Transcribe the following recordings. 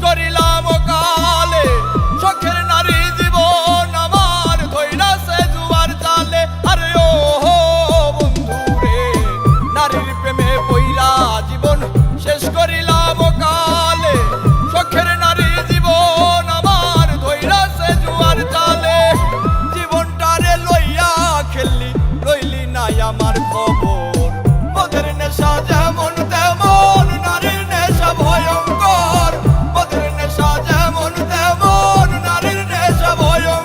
করিলাম কালে শখের নারী জীবন আমার ধইরাছে জুয়ার জালে। আরে ও বন্ধু রে নারীর প্রেমে পইরা জীবন শেষ করিলাম কালে শখের নারী জীবন আমার ধইরাছে জুয়ার জালে। জীবনটারে লইয়া খেললি রইলি নাই আমার খবর মদের নেশা যেমন তেমন নারীর নেশা ভয়ঙ্কর মদের নেশা যেমন তেমন নারীর নেশা ভয়ঙ্কর।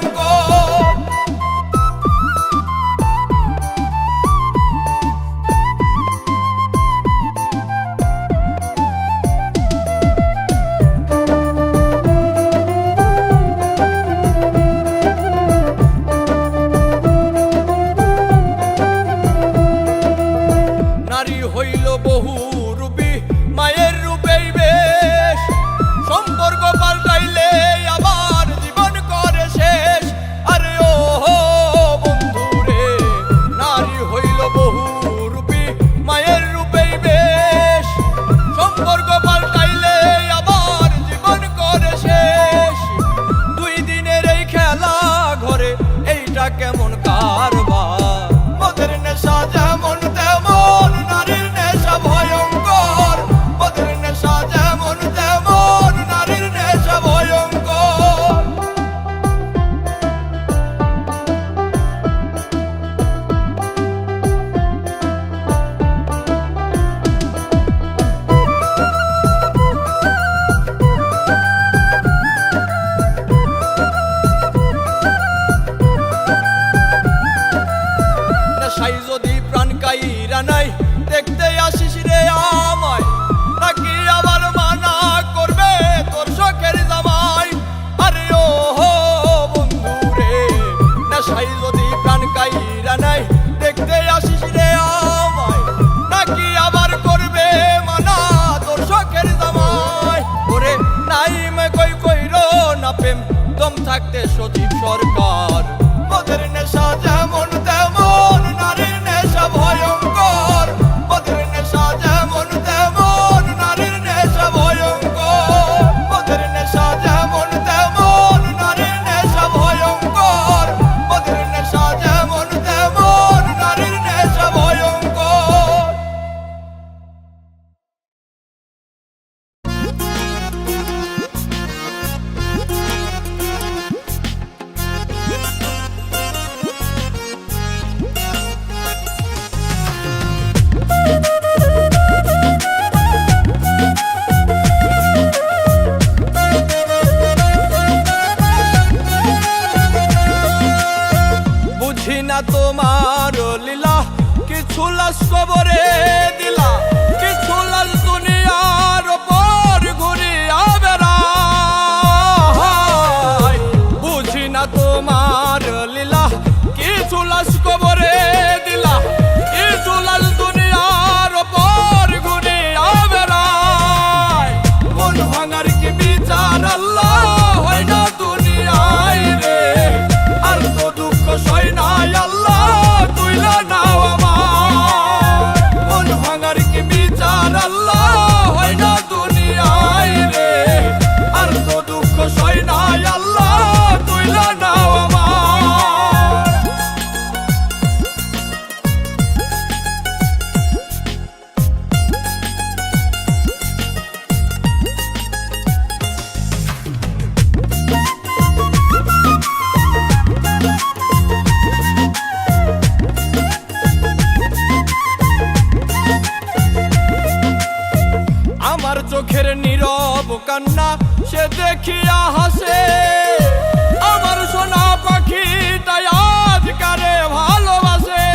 নারী হইল বহু রূপী মায়ের রূপেই বেশ সম্পর্ক পাল্টাইলে আবার জীবন করে শেষ। আরে ও বন্ধু রে নারী হইল বহু রূপী মায়ের রূপেই বেশ সম্পর্ক পাল্টাইলে আবার জীবন করে শেষ। দুই দিনের এই খেলা ঘরে এইটা কেমন কারবার মদের নেশা যেমন তেমন নারীর নেশা ভয়ঙ্কর মদের নেশা যেমন তেমন নারীর নেশা ভয়ঙ্কর। নেশাই যদি প্রাণ কাইরা নাই দেখতে আসিস রে আমায় নাকি আবার মানা করবে তোর শখের জামাই। আরে ও বন্ধু রে নেশাই যদি প্রাণ কাইরা নাই দেখতে আসিস রে আমায় নাকি আবার করবে মানা তোর শখের জামাই। ওরে নাই মে কই কইরো না প্রেম দম থাকতে সজীব সরকার মদের নেশা যেমন তেমন নারীর নেশা ভয়ঙ্কর মদের নেশা যেমন তেমন নারীর নেশা ভয়ঙ্কর মদের নেশা যেমন তেমন নারীর নেশা ভয়ঙ্কর মদের নেশা যেমন তেমন নারীর নেশা ভয়ঙ্কর। বুঝি না তোমার লীলা কিছু লাশ কবরে দিলা কিছু লাশ দুনিয়ার ওপর ঘুরিয়া বেড়ায়। বুঝি না তোমার লীলা কিছু লাশ কবরে দিলা কিছু লাশ দুনিয়ার ওপর ঘুরিয়া বেড়ায়। মন ভাঙার কি বিচার আল্লাহ হয় না দুনিয়ায় রে আর তো দুঃখ সয় নাই আল্লাহ তুইলা নাও আমার। মন ভাঙার কি বিচার আল্লাহ হয় না দুনিয়ায় রে আর তো দুঃখ সয় নাই আল্লাহ তুইলা নাও আমার। আমার চোখের নীরব কান্না সে দেখিয়া হাসে আমার সোনা পাখিটাই আজ কারে ভালোবাসে।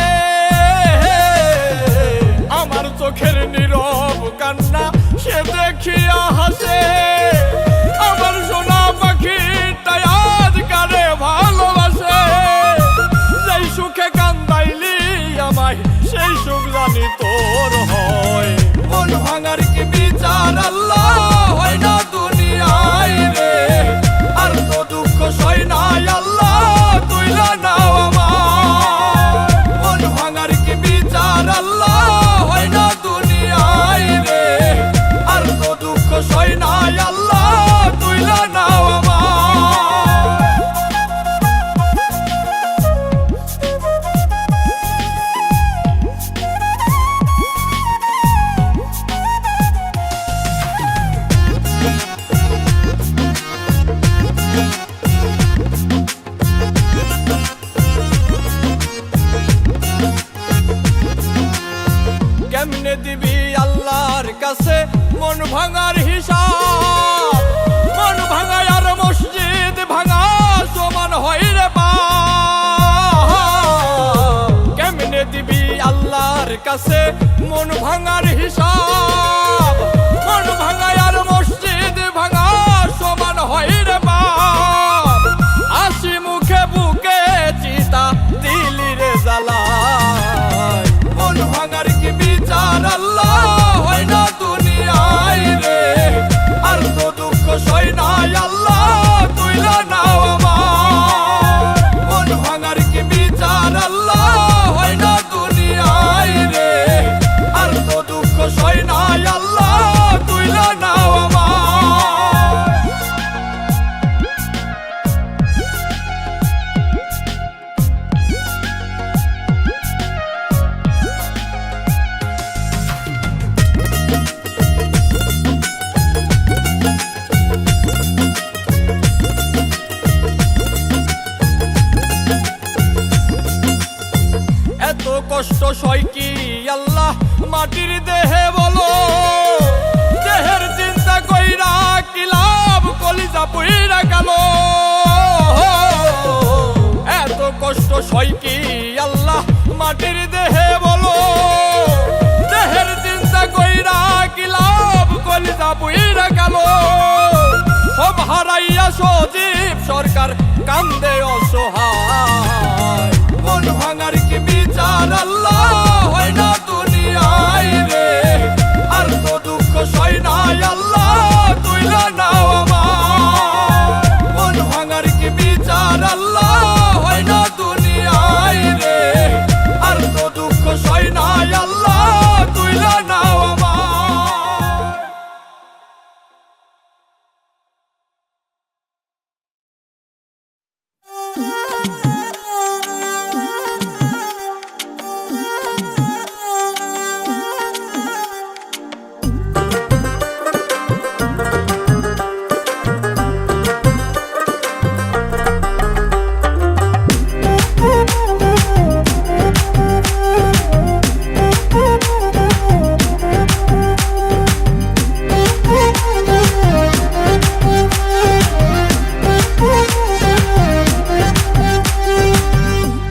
আমার চোখের নীরব কান্না সে দেখিয়া হাসে আমার সোনা পাখিটাই আজ কারে ভালোবাসে। যেই সুখে কান্দাইলি আমায় সেই সুখ জানি তোর হয়। মন ভাঙার কি বিচার আল্লাহ হয় না দুনিয়ায় রে আর তো দুঃখ সয় নাই আল্লাহ তুইলা নাও আমার। মন ভাঙার কি বিচার আল্লাহ হয় না দুনিয়ায় রে আর তো দুঃখ সয় নাই আল্লাহ কাছে মন ভাঙার হিসাব, মন ভাঙা আর মসজিদ ভাঙা সমান হয় রে বাপ। কেমনে দিবি আল্লাহর কাছে মন ভাঙার হিসাব, মন ভাঙা আর মসজিদ ভাঙা সমান হয় রে বাপ। হাসি মুখে বুকে চিতা দিলি রে জ্বালায়, মন ভাঙার কি বিচার আল্লাহ হয় না দুনিয়ায় রে। আর তো দুঃখ সই নাই আল্লাহ তুইলা নাও আমার, মন ভাঙার কি বিচার আল্লাহ হয় না দুনিয়ায় রে। আর তো দুঃখ সই নাই আল্লাহ তুইলা নাও আমার। এত কষ্ট সয় কি আল্লাহ মাটির দেহে বলো, দেহের চিন্তা কইরা কি লাভ কলিজা পুইরা গেল। এত কষ্ট সয় কি আল্লাহ মাটির দেহে বলো, দেহের চিন্তা কইরা কি লাভ কলিজা পুইরা গেল। সব হারাইয়া সজীব সরকার কান্দে অসহায়, মন ভাঙার কি বিচার আল্লাহ হয় না দুনিয়ায় রে। আর তো দুঃখ সই নাই আল্লাহ তুইলা নাও আমার, মন ভাঙার কি বিচার আল্লাহ হয় না দুনিয়ায় রে। আর তো দুঃখ সই নাই আল্লাহ তুইলা নাও আমার।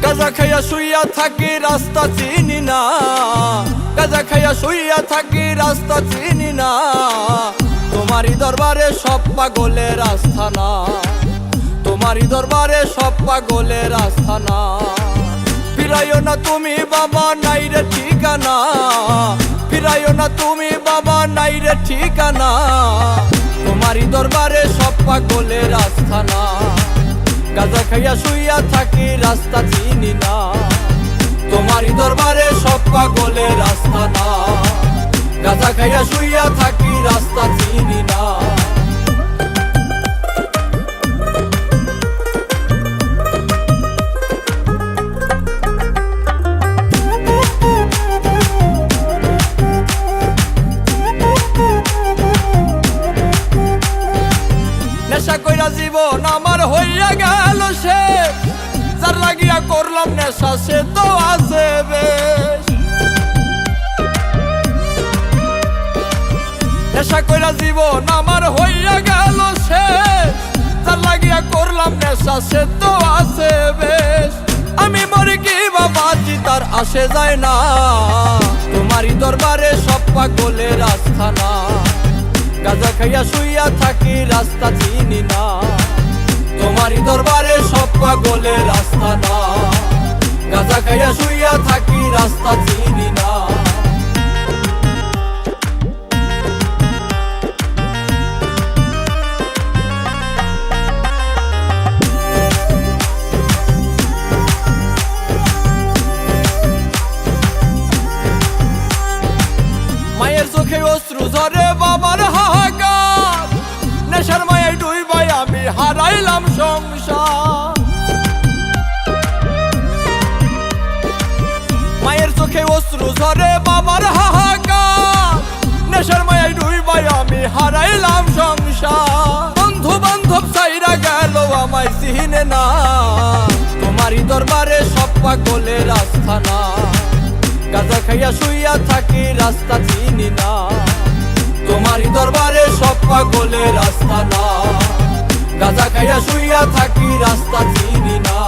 গাঁজা খাইয়া শুইয়া থাকি রাস্তা চিনি না, গাঁজা খাইয়া শুইয়া থাকি রাস্তা চিনি না। তোমারই দরবারে সব পাগলের আস্থানা, তোমারই দরবারে সব পাগলের আস্থানা। ফিরাইও না তুমি বাবা নাই রে ঠিকানা, ফিরাইও না তুমি বাবা নাই রে ঠিকানা। তোমারই দরবারে সব পাগলের আস্থানা, গাঁজা খাইয়া শুইয়া থাকি রাস্তা চিনি না। তোমারই দরবারে সব পাগলের আস্থানা, গাঁজা খাইয়া শুইয়া থাকি রাস্তা চিনি না। নেশা কইরা জীবন আমার হইয়া গেল সে, যার লাগিয়া করলাম নেশা সে তো আছে বেশ। নেশা কইরা জীবন আমার হইয়া গেল সে, যার লাগিয়া করলাম নেশা সে তো আছে বেশ। আমি মরি কি বাবা তার আসে যায় না, তোমারই দরবারে সব পাগলের আস্থানা। গাঁজা খাইয়া শুইয়া থাকি রাস্তা চিনি না, তোমারই দরবারে সব পাগলের আস্থানা। গাঁজা খাইয়া শুইয়া থাকি রাস্তা চিনি না। মায়ের চোখে অশ্রু ঝরে বাবার হাহাকার, নেশার মায়ায় ডুইবাই আমি হারাইলাম সংসার। মায়ের চোখে অশ্রু ঝরে বাবার হাহাকার, নেশার মায়ায় ডুইবাই আমি হারাইলাম সংসার। বন্ধু বান্ধব চাইরা গেল আমায় চিনে না, তোমারই দরবারে সব পাগলের আস্থানা। গাঁজা খাইয়া শুইয়া থাকি রাস্তা চিনি না, পাগলের রাস্তা না, গাঁজা খাইয়া শুইয়া থাকি রাস্তা চিনি না।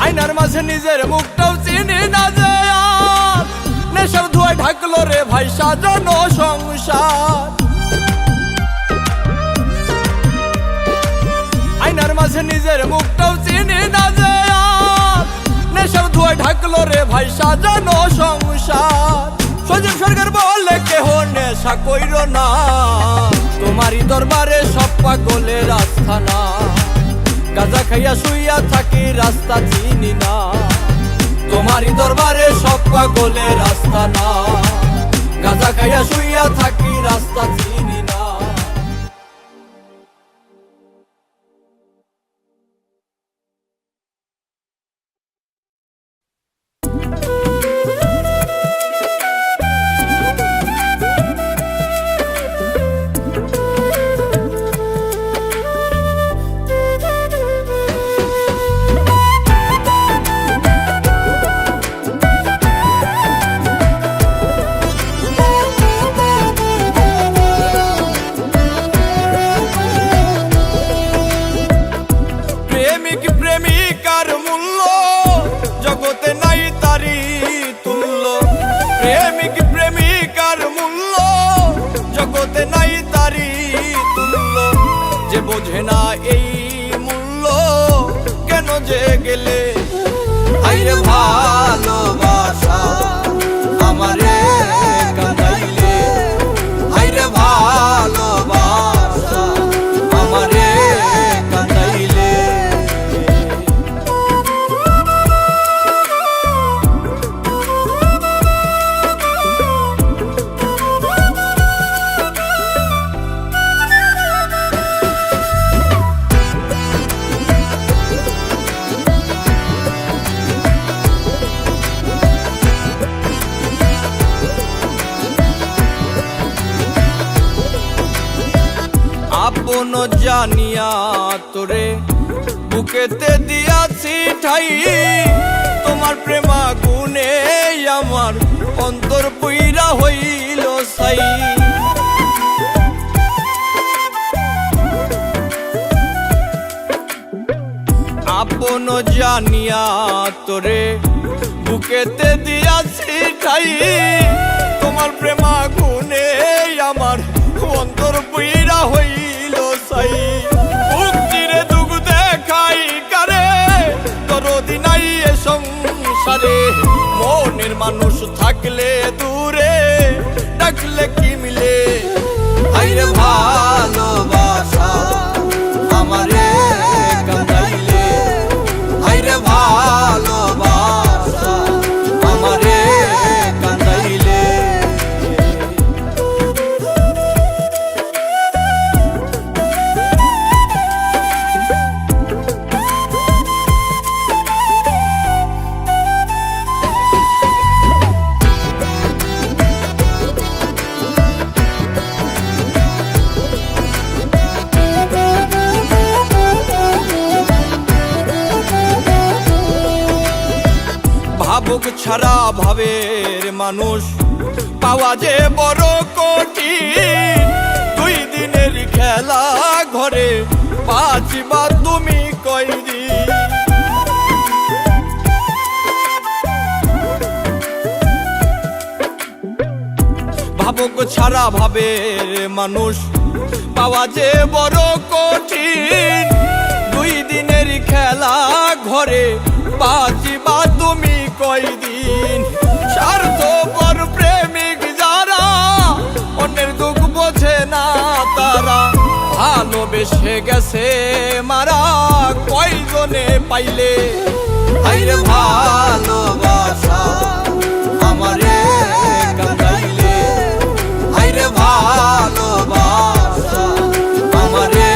আয়নার মাঝে নিজের মুখটাও চিনি না যে আর, নেশার ধোঁয়ায় ঢাকলো রে ভাই সাজানো সংসার। আয়নার মাঝে নিজের মুখটাও চিনি না যে আর, নেশার ধোঁয়ায় ঢাকলো রে ভাই সাজানো সংসার। সজীব সরকার বলে কেহ নেশা কইরো না, তোমারই দরবারে সব পাগলের রাস্তা না, গাঁজা খাইয়া শুইয়া থাকি রাস্তা চিনি না। তোমারই দরবারে সব পাগলের রাস্তা না, গাঁজা খাইয়া শুইয়া থাকি রাস্তা চিনি না। প্রেমিকার মূল্য জগতে নাই তারি তুল্য, প্রেমিক প্রেমিকার মূল্য জগতে নাই তারি তুল্য। যে বোঝে না এই মূল্য কেন যে গেলে, আইরে ভালোবাসা আমারে কাঁদাইলে, আইরে ভালোবাসা আমারে কাঁদাইলে। আপন জানিয়া তোরে বুকেতে দিয়াছি ঠাই, তোমার প্রেমা গুণে আমার অন্তর পুইরা হইল সাই। আপন জানিয়া তোরে বুকেতে দিয়াছি ঠাই, তোমার প্রেমা গুণে আমার অন্তর পুইরা হইল সাই। মুক্তিরে দুঃখ দেখাই কারে, দরদি নাই এ সংসারে, মনের মানুষ থাকলে দূরে ডাকলে কি মিলে, আইরে ভালোবাসা আমারে কাঁদাইলে, আইরে ভালোবাসা আমারে কাঁদাইলে। ভাবুক ছাড়া ভাবের মানুষ পাওয়া যে বড় কঠিন, 2 দিনের খেলা ঘরে 5 বার তুমি কয়দিন। ভাবুক ছাড়া ভাবের মানুষ পাওয়া যে বড় কঠিন, 2 দিনের খেলা ঘরে 5 বার তুমি কয়দিন। স্বার্থপর প্রেমিক যারা অন্যের দুঃখ বোঝে না তারা, ভালোবেসে গেছে মারা কয়জনে পাইলে, আইরে ভালোবাসা আমারে কাঁদাইলে, আইরে ভালোবাসা আমারে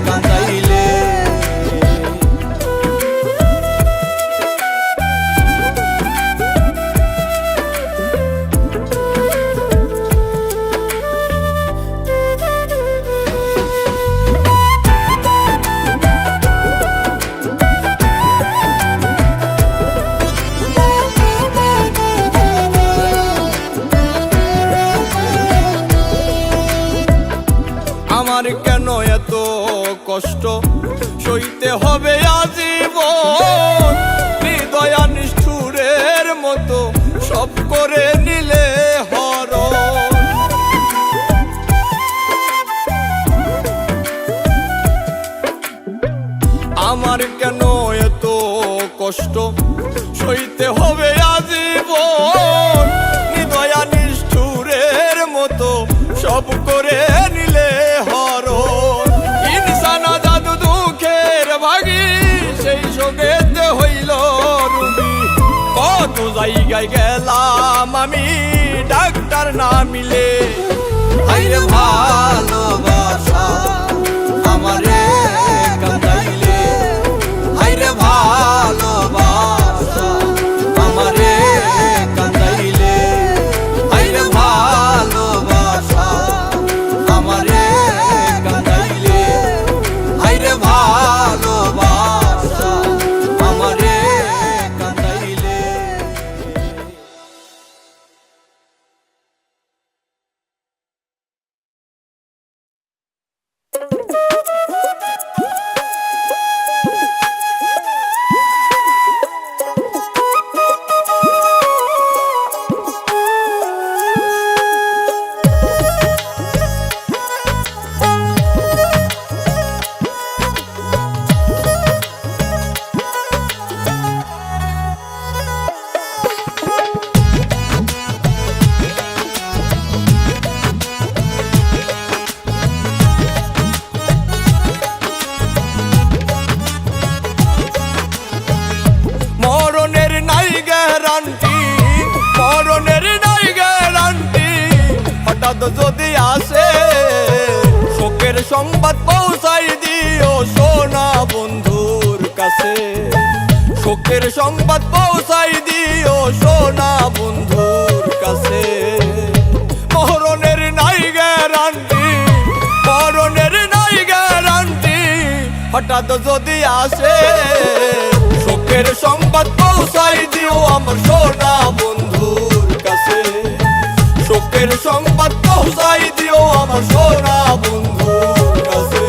কাঁদাইলে। কষ্ট সইতে হবে আজীবন। হৃদয়া নিষ্ঠুরের মতো সব করে নিলে হরণ। আমার কেন এত কষ্ট সইতে হবে আজীবন। হৃদয়া নিষ্ঠুরের মতো সব করে নিলে হরণ। ইনসানা জাদু দুঃখের ভাগী সেই সঙ্গেতে হইল রুগী। কত জায়গায় গেলাম আমি ডাক্তার না মিলে। হায়রে ভালোবাসা আমারে কাঁদাইলে, হায়রে ভালোবাসা আমারে কাঁদাইলে, হায়রে ভালোবাসা আমারে কাঁদাইলে, হায়রে ভালোবাসা আমারে কাঁদাইলে। মরণের নাই গ্যারান্টি, মরণের নাই গ্যারান্টি। হঠাৎ যদি আসে শোকের সংবাদ পৌঁছাই দিও সোনা বন্ধুর কাছে। শোকের সংবাদ পৌঁছাই দিও সোনা বন্ধুর কাছে। মরণের নাই গ্যারান্টি, মরণের নাই গ্যারান্টি। হঠাৎ যদি আসে শোকের সংবাদ পৌঁছাই দিও আমার সোনা বন্ধুর কাছে। শোকের সংবাদ পৌঁছাই দিও আমার সোনা বন্ধুর কাছে।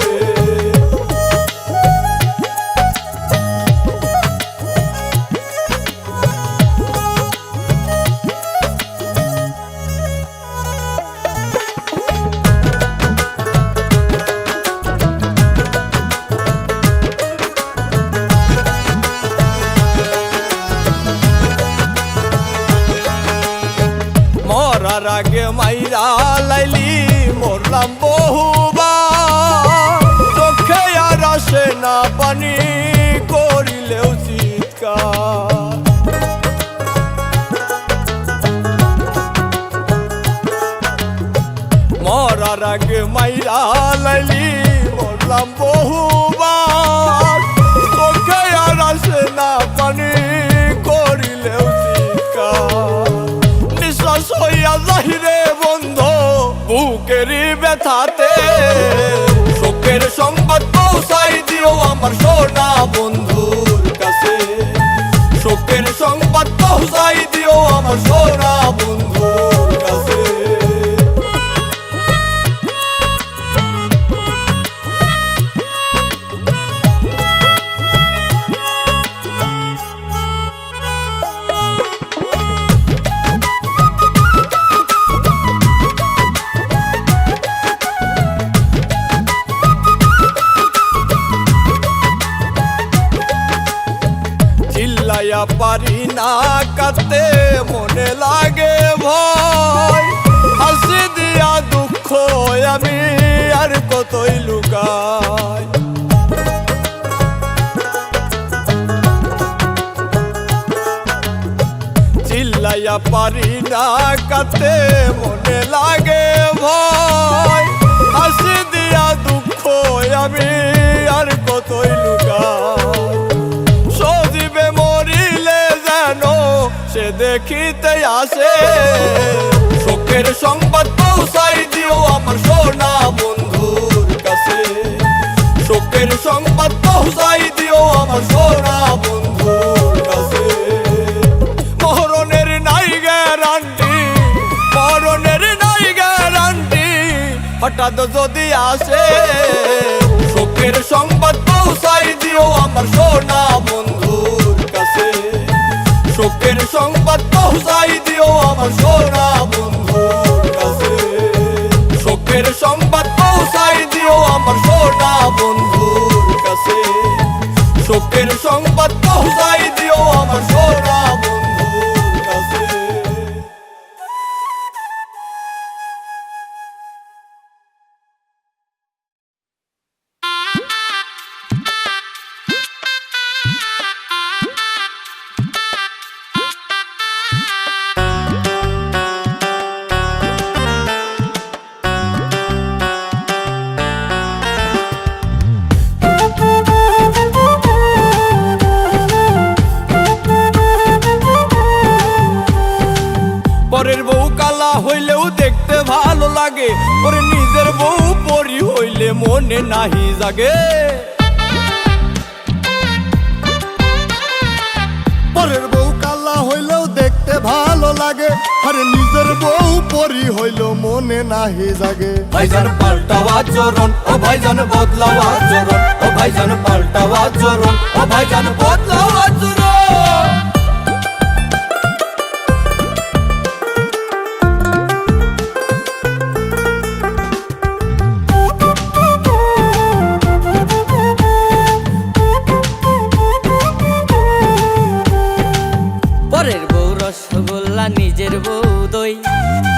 মরার আগে মাইরা লাইলি মরলাম বহুবার। চোখে আর আসে না পানি করিলেও চিৎকার। মরার আগে মাইরা লাইলি মরলাম বহুবার। চোখে আর আসে না পানি করিলেও চিৎকার। নিঃশ্বাস হইয়া যাহিরে বন্ধ বুকেরই ব্যথাতে। শোকের সংবাদ পৌঁছাই দিও আমার সোনা বন্ধুর কাছে। শোকের সংবাদ পৌঁছাই দিও আমার সোনা বন্ধুর কাছে। চিল্লাইয়া পারি না কাঁদতে মনে লাগে ভয়। হাসি দিয়া দুঃখ আমি আর কতই লুকাই। চিল্লাইয়া পারি না কাঁদতে মনে লাগে ভয়। হাসি দিয়া দুঃখ আমি আর কতই লুকাই। সজীবে মরিলে যেন সে দেখিতে আসে। শোকের সংবাদ পৌঁছাই দিও আমার সোনা বন্ধুর কাছে। শোকের সংবাদ পৌঁছাই দিও আমার সোনা বন্ধুর কাছে। মরণের নাই গ্যারান্টি, মরণের নাই গ্যারান্টি। হঠাৎ যদি আসে শোকের শোকের সংবাদ পৌঁছাই দিও আমার সোনা বন্ধুর কাছে, শোকের সংবাদ পৌঁছাই দিও আমার সোনা বন্ধুর কাছে, শোকের সংবাদ পৌঁছাই দিও আমার সোনা বন্ধুর কাছে, শোকের সংবাদ পৌঁছাই দিও আমার সোনা বন্ধুর কাছে। পরের বউ কালা হইলেও দেখতে ভালো লাগে, ওরে নিজের বউ পরি হইলে মনে নাহি জাগে। পরের বউ কালা হইলেও দেখতে ভালো লাগে, আরে নিজের বউ পরি হইল মনে নাহি জাগে। ভাইজান পাল্টাও আচরণ, ও ভাইজান বদলাও আচরণ, ও ভাইজান পাল্টাও আচরণ, ও ভাইজান বদলাও আচরণ। পরের বউ রসগোল্লা নিজের বউ দই,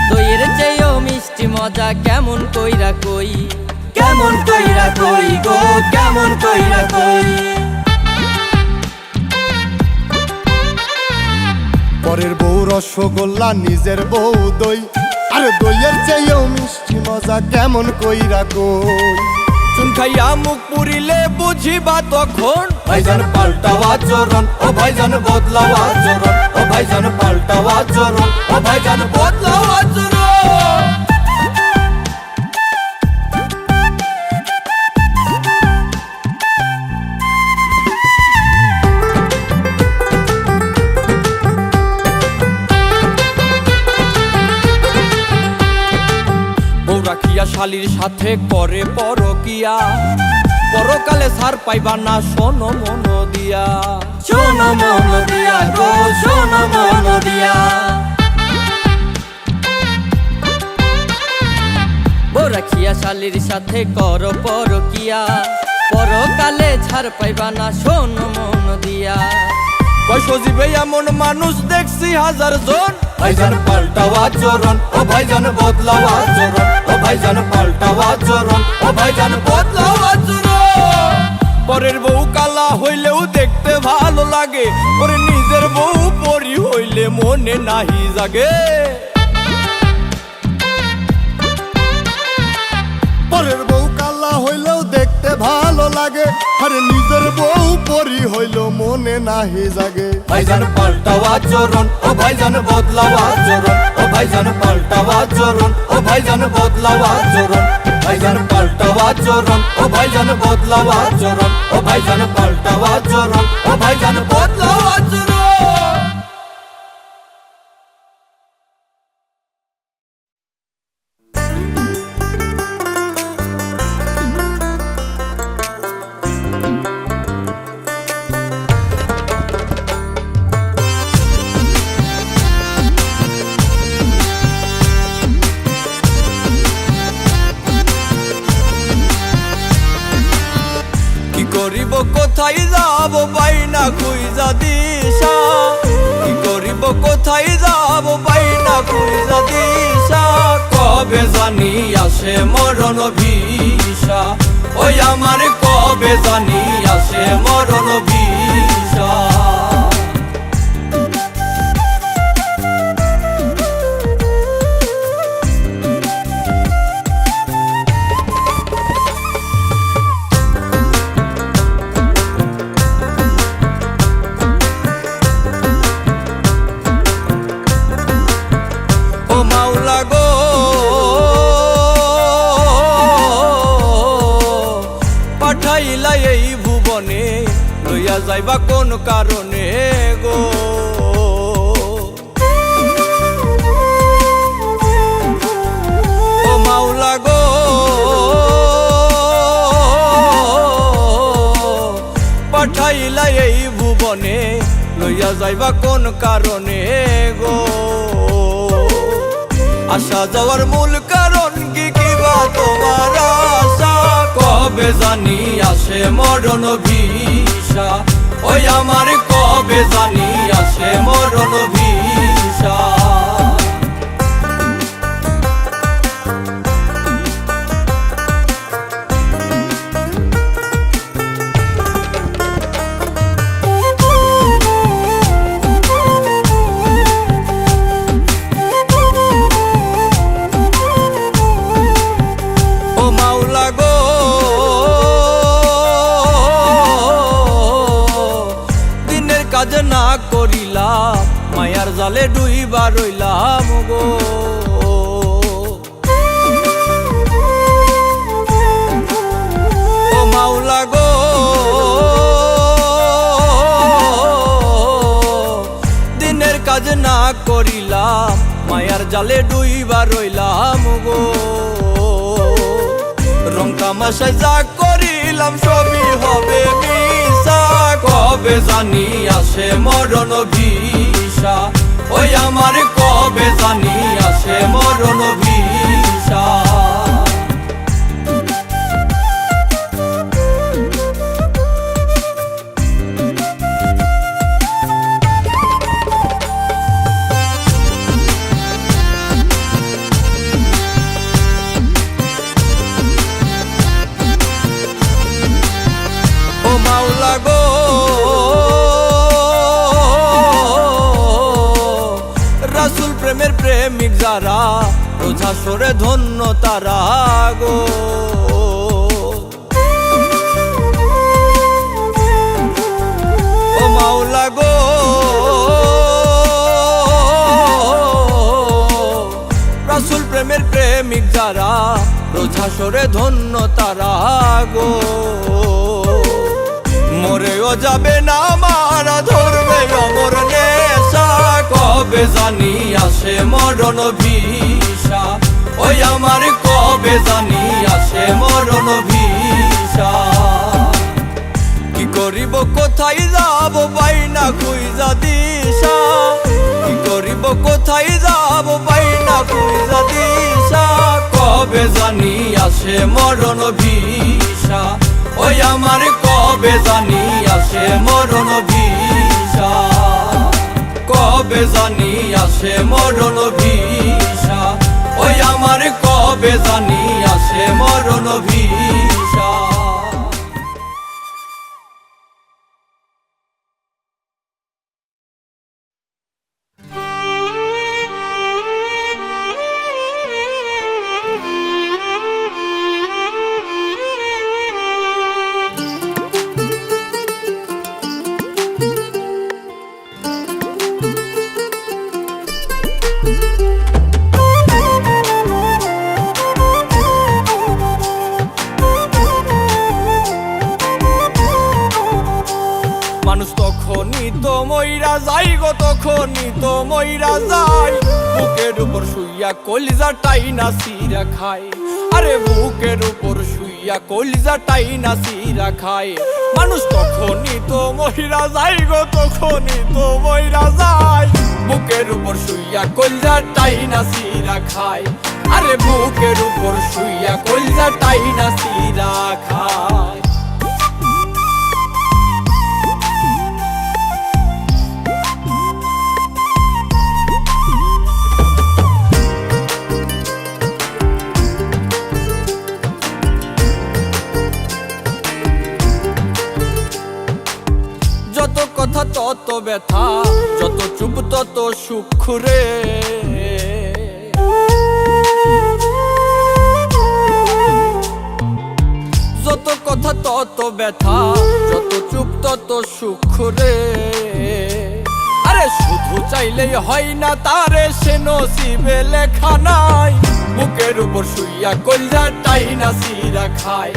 দইয়ের চেয়েও মিষ্টি মজা কেমন কইরা কই, কেমন কইরা কই গো, কেমন কইরা কই। পরের বউ রসগোল্লা নিজের বউ দই, আরে দইয়ের চেয়েও মিষ্টি মজা কেমন কইরা কই। চুন খাইয়া মুখ পুরিলে বুঝিবা তখন, ভাইজান পাল্টাও আচরণ, ও ভাইজান বদলাও আচরণ, ও ভাইজান পাল্টাও আচরণ, ও ভাইজান বদলাও আচরণ। বউ রাখিয়া শালির সাথে করে পরকিয়া, পরকালে ছাড় পাইবা না শোনো মন দিয়া, শোনো মন দিয়া গো, শোনো মন দিয়া। বউ রাখিয়া শালির সাথে কর পরকিয়া, পরকালে ছাড় পাইবা না শোন মন দিয়া। কয় সজীবে এমন মানুষ দেখছি হাজার জন, ভাইজান পাল্টাও আচরণ, ও ভাইজান বদলাও আচরণ, ও ভাইজান পাল্টাও আচরণ, ও ভাইজান বদলাও আচরণ। পরের বউ কালা হইলেও দেখতে ভালো লাগে, ওরে নিজের বউ পরি হইলে মনে নাহি জাগে। পরের বউ কালা হইলেও দেখতে ভালো লাগে, আরে নিজের বউ পরি হইল মনে নাহি জাগে। ভাইজান পাল্টাও আচরণ, ও ভাইজান বদলাও আচরণ, ও ভাইজান পাল্টাও আচরণ, ও ভাইজান বদলাও আচরণ, ভাইজান পাল্টাও আচরণ, ও ভাইজান বদলাও আচরণ, ও ভাইজান পাল্টাও আচরণ, ও ভাইজান বদলাও আচরণ। করিব কোথায় যাব বাইনা খুঁজা দিশা, কি করিব কোথায় যাব বাইনা খুঁজা দিশা। কবে জানি আসে মরণ ভিসা, ওই আমার কবে জানি আসে মরণ ভিসা। যাইবা কোন কারণে গো, ও মাওলা গো পাঠাইলা এই ভুবনে, লইয়া যাইবা কোন কারণে গো? আসা যাওয়ার মূল কারণ কি কিবা তোমার আশা? কবে জানি আসে মরণ ভিসা, ওই আমার কবে জানি আসে মরণ ভিসা। কাজ না করিলা মায়ার জালে ডুইবা রইলাম গো। ও মাওলা গো, দিনের কাজ না করিলাম মায়ার জালে ডুইবা রইলাম গো। রং তামাশায় যা করিলাম সবই হবে মিশা, কবে জানি আসে মরণ ভিসা, ওই আমার কবে জানি আসে মরণ ভিসা। ও মাওলা গো, রাসূল প্রেমের প্রেমিক যারা, রোজা সরে ধন্য তারা গো। ও মাওলা গো, রাসূল প্রেমের প্রেমিক যারা, রোজা সরে ধন্য তারা গো। মরেও যাবে না মারা ধরবে অমর নেশা, কবে জানি আসে মরণ ভিসা, ওই আমার কবে জানি আসে মরণ ভিসা। কি করিব কোথায় যাব বাইনা খুঁজা দিশা, কি করিব কোথায় যাব বাইনা খুঁজা দিশা, কবে জানি আসে মরণ ভিসা, ওই আমার কবে জানি আসে মরণ ভিসা, কবে জানি আসে মরণ ভিসা, ওই আমার কবে জানি আসে মরণ ভিসা। মানুষ তখনই তো মইরা যাই গো, তখনই তো মইরা যাই, বুকের উপর শুইয়া কলিজা টাইনা সিরা খায়, আরে বুকের উপর শুইয়া কলিজা টাইনা সিরা খায়। মানুষ তখনই তো মইরা যাই গো, তখনই তো মইরা যায়, বুকের উপর শুইয়া কলিজা টাইনা সিরা খায়, আরে বুকের উপর শুইয়া কলিজা টাইনা সিরা খায়। যত কথা তত ব্যথা, যত চুপ তত সুখ রে। যত কথা তত ব্যথা, যত চুপ তত সুখ রে। আরে শুধু চাইলেই হয় না তারে, সে নসিবে লেখা নাই, বুকের উপর শুইয়া কলিজা টাইনা সিরা খায়,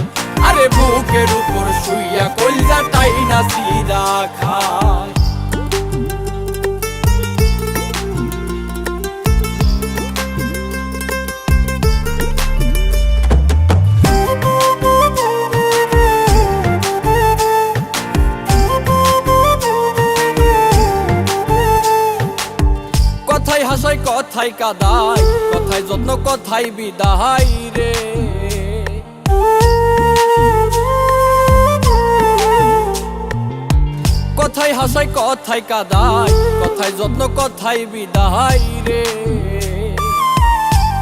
আরে বুকের উপর শুইয়া কলিজা টাইনা সিরা খায়। কথায় কাদায়, কথায় যত্ন কথায় বিদায় রে। কথায় হাসায় কথায় কাদায়, কথায় যত্ন কথায় বিদায় রে।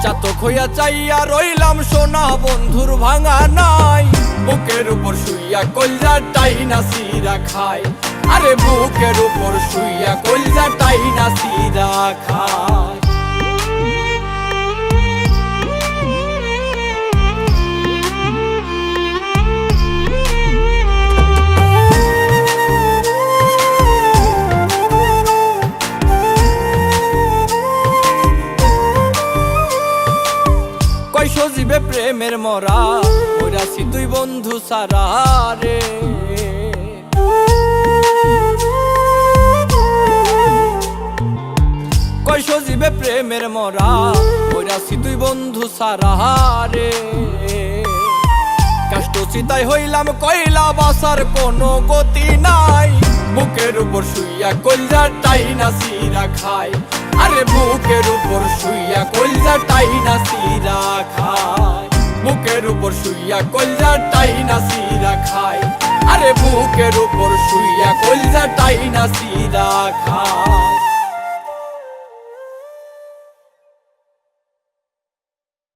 চাতক হইয়া চাইয়া রইলাম সোনা বন্ধুর ভাঙা নাই, বুকের উপর শুইয়া কলজা টাইনা সিরা খায়, আরে বুকের উপর শুইয়া কলজা টাইনা সিরা খায়। কয় সজীবে প্রেমের মরা, মরাছি তুই বন্ধু সারা রে। কয় সজীবে প্রেমের মরা, মরাছি তুই বন্ধু সারা রে। কষ্ট চিতাই হইলাম কইলা বাসার কোনো গতি নাই, বুকের উপর শুইয়া কলজা টাইনা সিরা খায়, আরে বুকের উপর শুইয়া কলজা টাইনা সিরা খায়। বুকের উপর শুইয়া কলজা টাইনা সিরা খায়, আরে বুকের উপর শুইয়া কলজা টাইনা সিরা খায়।